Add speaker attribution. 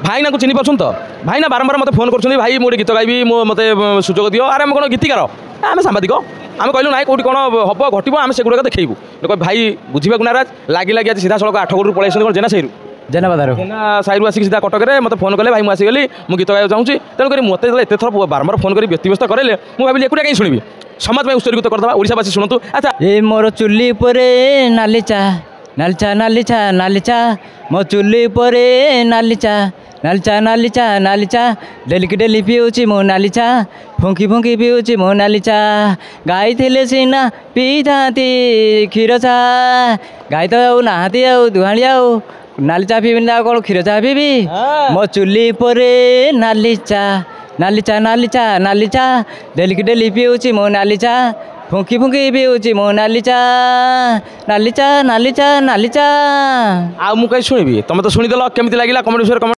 Speaker 1: भाईना को चिन्ह पार्छ तो भाईना बारंबार मत फोन कर भाई मुझे गीत गायबी मत सुजोग दियो अरे आम कौन गीतिकार आम सांबादिक आम कहलु ना कौटी कौन हम घटो आम से गुड़ाक देखू लोक भाई बुझा नाराज लगी लगी आज सीधा सड़क 8 गड़ू पलि आस जेना साई
Speaker 2: जेनाबाद
Speaker 1: जेना साई आसिक सीधा कटक में मत फोन कले भाई मुझे आसीगली मुझे गीत गाइबा चाहूँगी तेणुक मत एत थर बारंबार फोन कर व्यतीव्यस्त करेले मुझे भाविली एकुटिया कहीं शुणी समाज में उत्सर्गित करदे ओडावासी शुणु। अच्छा
Speaker 2: ए मोर चुली परे नाली चा नाली चा नाली चा नाली चा मो चुली परे नाली चा नाली चा नाली चा नाली चा डेली डेली पीऊँची मो नाली चा फुंकी फुंकी पीऊँची मो नाली चा गाई थे सीना पी था क्षीर चा गाई तो आउ नाहाती आउ दुहाड़ी आउ नाली चा पीबी कौन क्षीर चा पीबी मो चुली परे नाली चा नाली चा नाली चा नाली चा डेली पीऊँची मो नाली चा फुंकी फुंकी पीऊँची मो नाली चा नाली चा नाली चा नाली चा
Speaker 1: आ मुझे शुणी तुम तो शुणीदेल केमी लगे कमेंट विषय